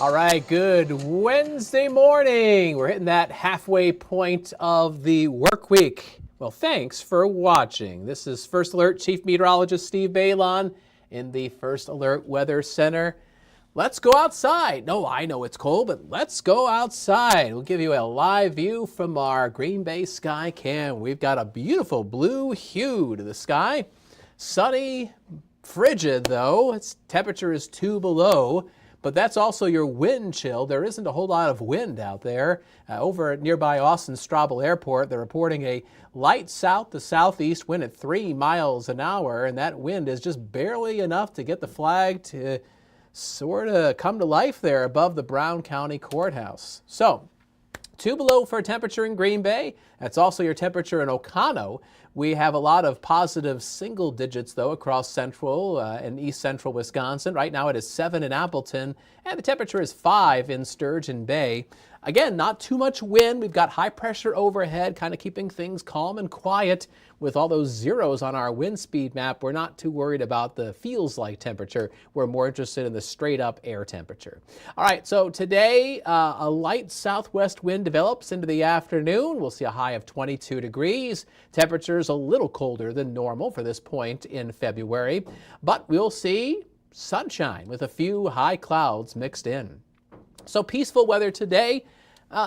All right, good Wednesday morning. We're hitting that halfway point of the work week. Well, thanks for watching. This is First Alert Chief Meteorologist Steve Beylon in the First Alert Weather Center. Let's go outside. No, I know it's cold, but let's go outside. We'll give you a live view from our Green Bay sky cam. We've got a beautiful blue hue to the sky. Sunny, frigid though. Its temperature is 2 below. But that's also your wind chill. There isn't a whole lot of wind out there. Over at nearby Austin Straubel Airport, they're reporting a light south to southeast wind at 3 miles an hour, and that wind is just barely enough to get the flag to sort of come to life there above the Brown County Courthouse. So, 2 below for temperature in Green Bay. That's also your temperature in Oconto. We have a lot of positive single digits, though, across central and east central Wisconsin. Right now it is 7 in Appleton, and the temperature is 5 in Sturgeon Bay. Again, not too much wind. We've got high pressure overhead, kind of keeping things calm and quiet. With all those zeros on our wind speed map, we're not too worried about the feels like temperature. We're more interested in the straight up air temperature. All right, so today a light southwest wind develops into the afternoon. We'll see a high of 22 degrees. Temperatures a little colder than normal for this point in February, but we'll see sunshine with a few high clouds mixed in. So peaceful weather today.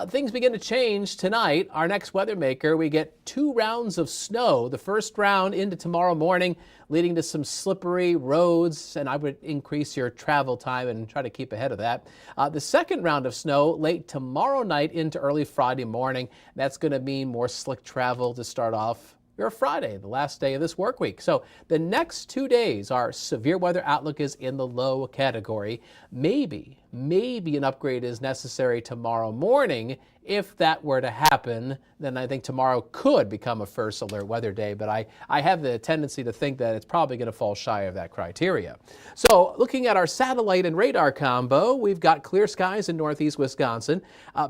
Things begin to change tonight. Our next weather maker, we get 2 rounds of snow. The first round into tomorrow morning, leading to some slippery roads, and I would increase your travel time and try to keep ahead of that. The second round of snow late tomorrow night into early Friday morning. That's going to mean more slick travel to start off your Friday, the last day of this work week. So the next 2 days, our severe weather outlook is in the low category. Maybe an upgrade is necessary tomorrow morning. If that were to happen, then I think tomorrow could become a first alert weather day, but I have the tendency to think that it's probably going to fall shy of that criteria. So looking at our satellite and radar combo, we've got clear skies in northeast Wisconsin.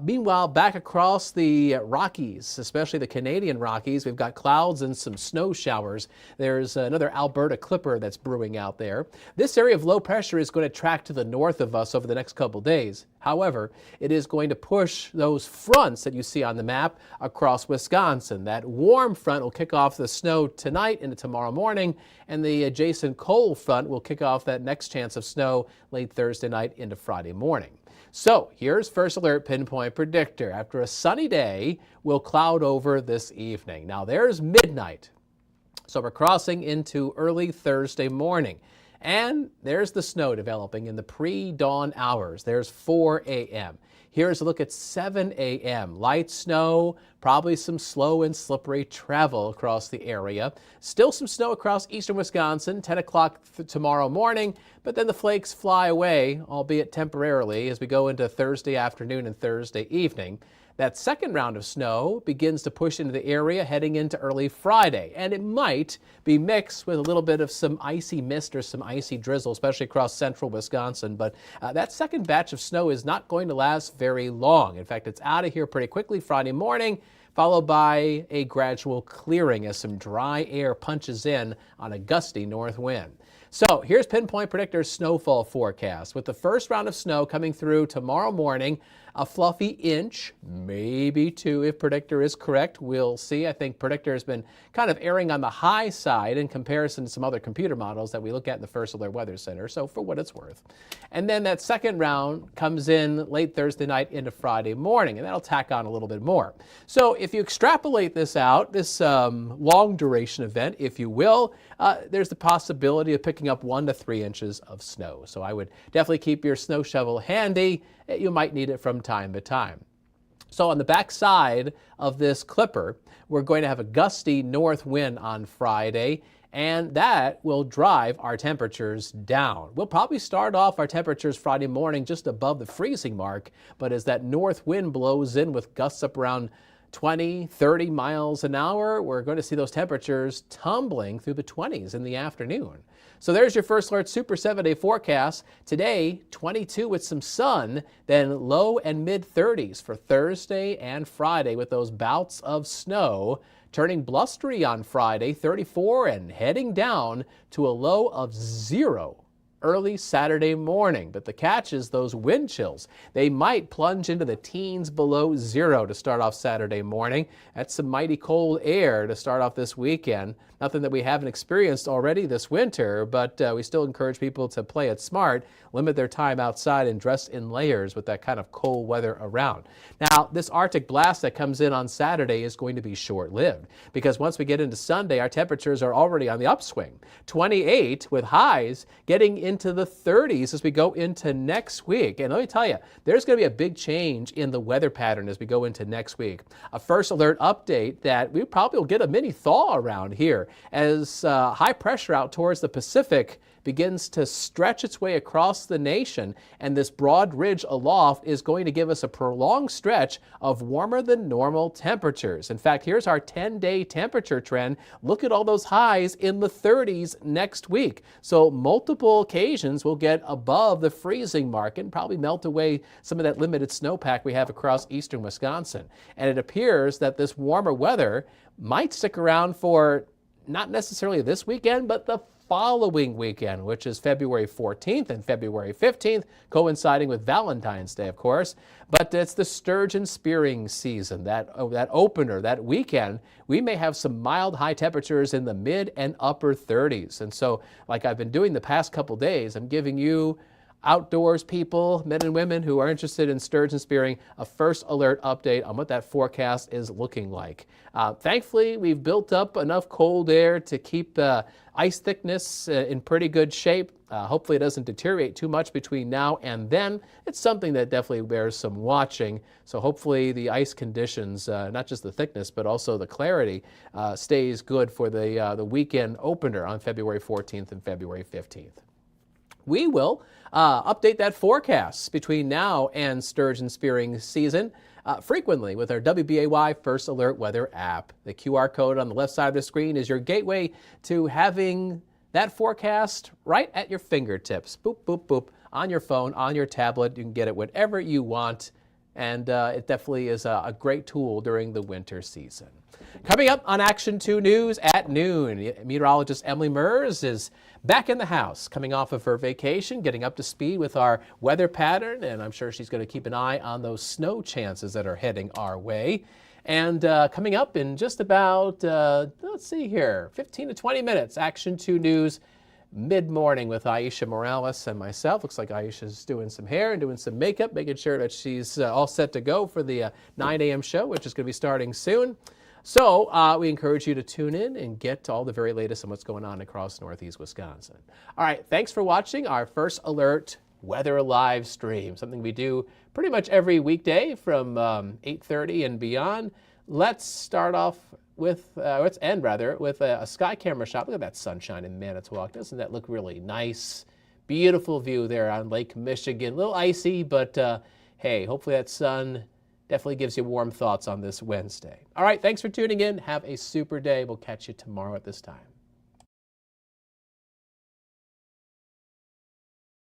Meanwhile, back across the Rockies, especially the Canadian Rockies, we've got clouds and some snow showers. There's another Alberta clipper that's brewing out there. This area of low pressure is going to track to the north of us over the next couple days. However, it is going to push those fronts that you see on the map across Wisconsin. That warm front will kick off the snow tonight into tomorrow morning, and the adjacent cold front will kick off that next chance of snow late Thursday night into Friday morning. So here's First Alert Pinpoint Predictor. After a sunny day, we'll cloud over this evening. Now there's midnight. So we're crossing into early Thursday morning. And there's the snow developing in the pre-dawn hours. There's 4 a.m. Here's a look at 7 a.m. Light snow, probably some slow and slippery travel across the area. Still some snow across eastern Wisconsin, 10 o'clock tomorrow morning, but then the flakes fly away, albeit temporarily, as we go into Thursday afternoon and Thursday evening. That second round of snow begins to push into the area heading into early Friday, and it might be mixed with a little bit of some icy mist or some icy drizzle, especially across central Wisconsin. But that second batch of snow is not going to last very long. In fact, it's out of here pretty quickly Friday morning, followed by a gradual clearing as some dry air punches in on a gusty north wind. So here's Pinpoint Predictor's snowfall forecast. With the first round of snow coming through tomorrow morning, a fluffy inch, maybe 2 if Predictor is correct. We'll see. I think Predictor has been kind of erring on the high side in comparison to some other computer models that we look at in the First Alert Weather Center, so for what it's worth. And then that second round comes in late Thursday night into Friday morning, and that'll tack on a little bit more. So if you extrapolate this out, this long duration event, if you will, there's the possibility of picking up 1 to 3 inches of snow. So I would definitely keep your snow shovel handy. You might need it from time to time. So on the back side of this clipper, we're going to have a gusty north wind on Friday, and that will drive our temperatures down. We'll probably start off our temperatures Friday morning just above the freezing mark, but as that north wind blows in with gusts up around 20, 30 miles an hour, we're going to see those temperatures tumbling through the 20s in the afternoon. So there's your First Alert Super 7-day forecast. Today, 22 with some sun, then low and mid 30s for Thursday and Friday with those bouts of snow, turning blustery on Friday, 34, and heading down to a low of 0 early Saturday morning. But the catch is those wind chills. They might plunge into the teens below zero to start off Saturday morning. That's some mighty cold air to start off this weekend. Nothing that we haven't experienced already this winter, but we still encourage people to play it smart, limit their time outside, and dress in layers with that kind of cold weather around. Now, this Arctic blast that comes in on Saturday is going to be short-lived, because once we get into Sunday, our temperatures are already on the upswing. 28 with highs getting into the 30s as we go into next week. And let me tell you, there's going to be a big change in the weather pattern as we go into next week. A first alert update that we probably will get a mini thaw around here as high pressure out towards the Pacific begins to stretch its way across the nation, and this broad ridge aloft is going to give us a prolonged stretch of warmer than normal temperatures. In fact, here's our 10-day temperature trend. Look at all those highs in the 30s next week. So multiple occasions will get above the freezing mark and probably melt away some of that limited snowpack we have across eastern Wisconsin. And it appears that this warmer weather might stick around for not necessarily this weekend, but the following weekend, which is February 14th and February 15th, coinciding with Valentine's Day, of course. But it's the sturgeon spearing season, that opener, that weekend. We may have some mild high temperatures in the mid and upper 30s. And so, like I've been doing the past couple days, I'm giving you outdoors people, men and women who are interested in sturgeon spearing, a first alert update on what that forecast is looking like. Thankfully, we've built up enough cold air to keep the ice thickness in pretty good shape. Hopefully it doesn't deteriorate too much between now and then. It's something that definitely bears some watching. So hopefully the ice conditions, not just the thickness, but also the clarity, stays good for the weekend opener on February 14th and February 15th. We will update that forecast between now and sturgeon spearing season frequently with our WBAY First Alert Weather app. The QR code on the left side of the screen is your gateway to having that forecast right at your fingertips. Boop, boop, boop, on your phone, on your tablet. You can get it whenever you want, and it definitely is a great tool during the winter season. Coming up on Action 2 News at noon, meteorologist Emily Mers is back in the house, coming off of her vacation, getting up to speed with our weather pattern, and I'm sure she's going to keep an eye on those snow chances that are heading our way. And coming up in just about, let's see here, 15 to 20 minutes, Action 2 News mid-morning with Aisha Morales and myself. Looks like Aisha's doing some hair and doing some makeup, making sure that she's all set to go for the 9 a.m. show, which is going to be starting soon. So we encourage you to tune in and get all the very latest on what's going on across Northeast Wisconsin. All right, thanks for watching our First Alert Weather live stream, something we do pretty much every weekday from 8:30 and beyond. Let's start off with, let's end rather, with a sky camera shot. Look at that sunshine in Manitowoc. Doesn't that look really nice? Beautiful view there on Lake Michigan. A little icy, but hey, hopefully that sun definitely gives you warm thoughts on this Wednesday. All right, thanks for tuning in. Have a super day. We'll catch you tomorrow at this time.